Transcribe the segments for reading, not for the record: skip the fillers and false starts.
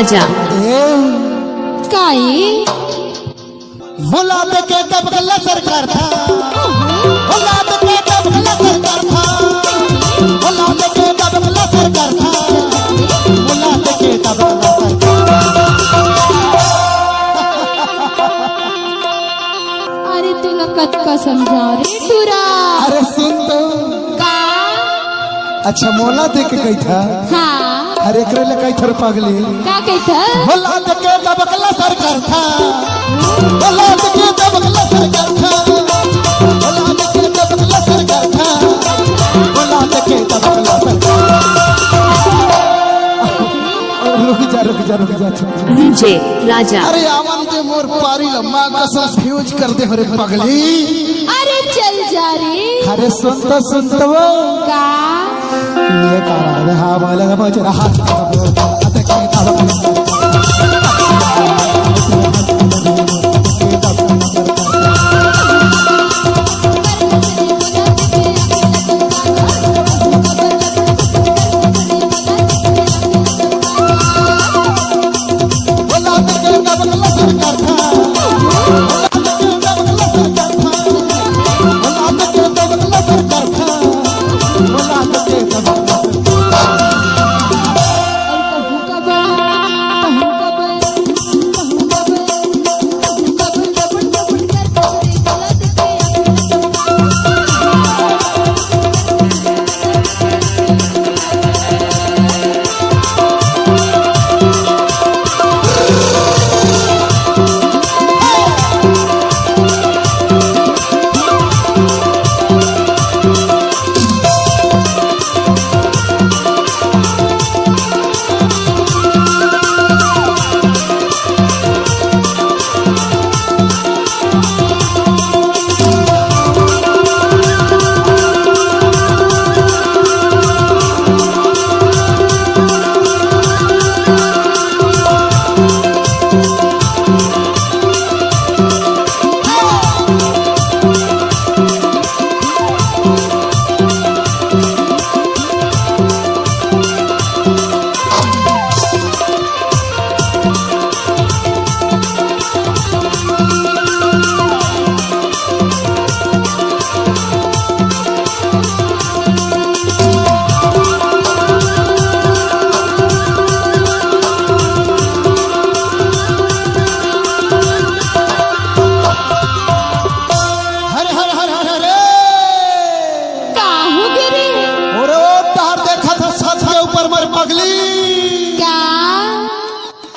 राजा। काई मुलाद के दबगला सरकार था, मुलाद के दबगला सरकार था, मुलाद के दबगला सरकार था, मुलाद के दबगला अरे तुला कतका समझाओ रे टूरा। अरे सुन तो का अच्छा मोला दे के गई था। हाँ अरे एकरे ले कई थर पगली का कहता मुलाद के दबगला सरकार था, मुलाद के दबगला सरकार था, मुलाद के दबगला सरकार था, मुलाद के दबगला सरकार। रुक जा डीजे राजा। अरे आवन दे मोर पारी लम्मा कसम फ्यूज कर दे हरे पगली। अरे चल जा रे। अरे सुन तो वो का ये कारा रे हा वाला मुझे हाथ अते के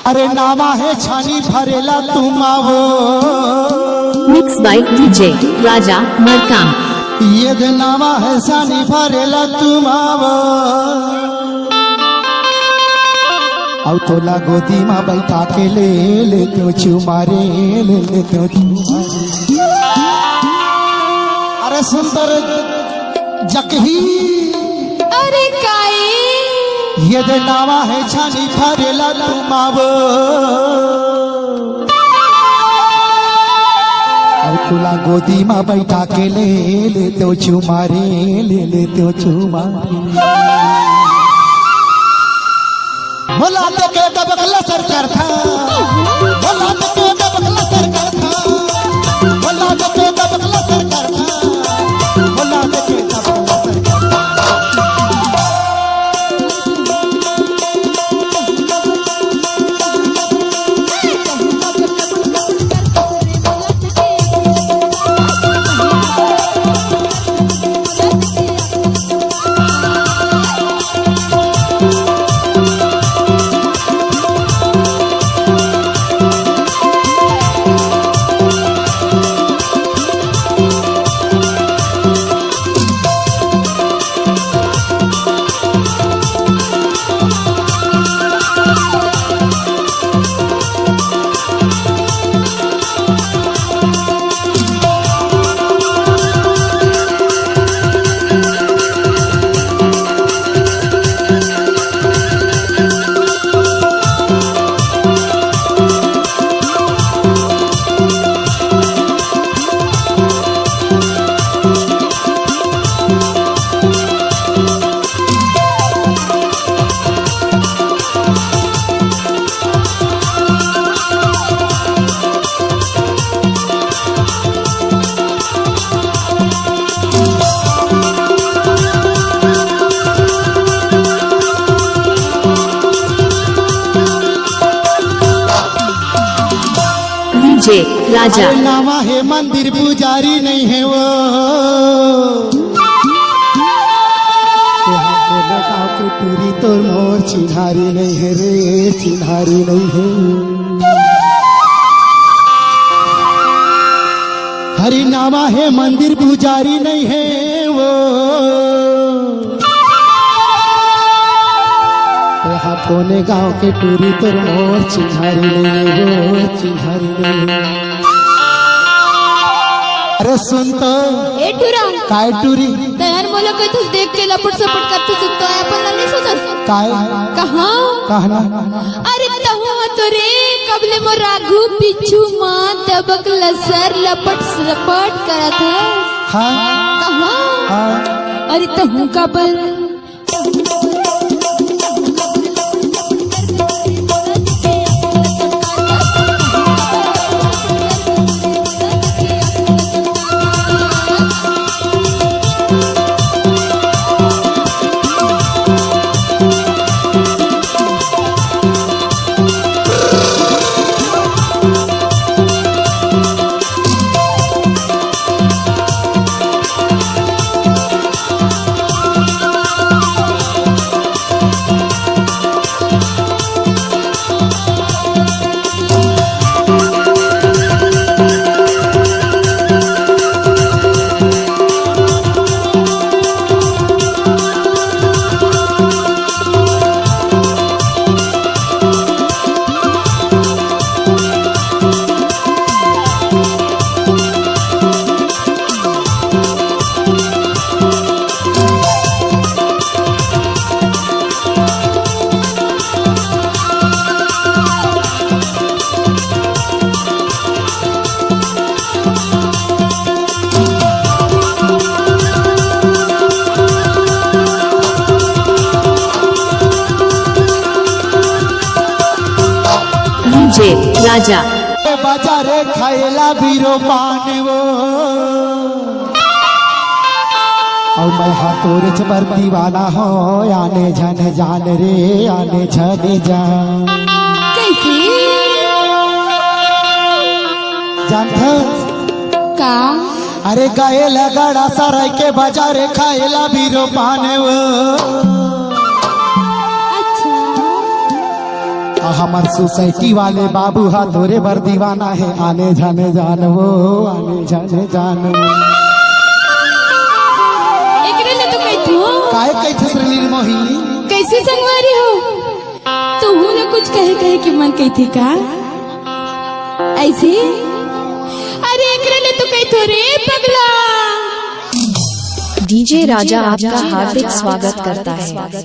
अरे नामा है छानी भरेला तुम आवो। मिक्स बाय डीजे राजा मरकाम। ये दे नामा है छानी भरेला तुम आवो। अब तोला गोदी में बैठा के ले तो चुमारे ले तो चुमारे। अरे सुंदर जकही अरे काई ये दे नावा है छानी भरेला तुम आवो। अब तुला गोदी में बैठा के ले तो चुमारे ले तो चुमारे। मुलाद के दबगला सरकार था, मुलाद के दबगला सरकार था, मुलाद के दबगला सरकार था, मुलाद के दबगला सरकार था। डीजे राजा। अरे नामा है मंदिर पुजारी नहीं है वो, यहाँ बोले गाँव के टूरी तो मोर चिन्हारी नहीं है रे, चिन्हारी नहीं है। हरि नामा है मंदिर पुजारी नहीं है वो, यहाँ कोने गांव के टूरी तो मोर चिन्हारी नहीं है वो, चिन्हारी नहीं है। अरे सुन तो ए टुरा काय टूरी तयार मला कधीच देख के लपट सपट करते सुनतो आहे आपण नाही सोचत काय कहाँ कहना अरे तहु तो रे कबले मो राघु पिछू मां दबक लसर लपट सपट करत है हाँ कहाँ हाँ अरे तहु का पर डीजे राजा। बाजारे खाएला बीरो पान वो, और मैं हाथोर पर दीवाना हो, आने झन जान रे, आने झन जान। कैसे जानता का अरे गाये लगड़ा सराय के बाजारे खाएला बीरो पान वो, हमार सोसाइटी वाले बाबू हाथोरे बर दीवाना है, आने जाने जान वो, आने जाने जान वो। एकरे ले तो कहतू काय कैथे श्रीलीर मोही कैसे संगवारी हो तू ना कुछ कहे कि मन कहती का ऐसे अरे एकरे ले तो कहतू रे पगला। डीजे राजा आपका हार्दिक स्वागत करता है।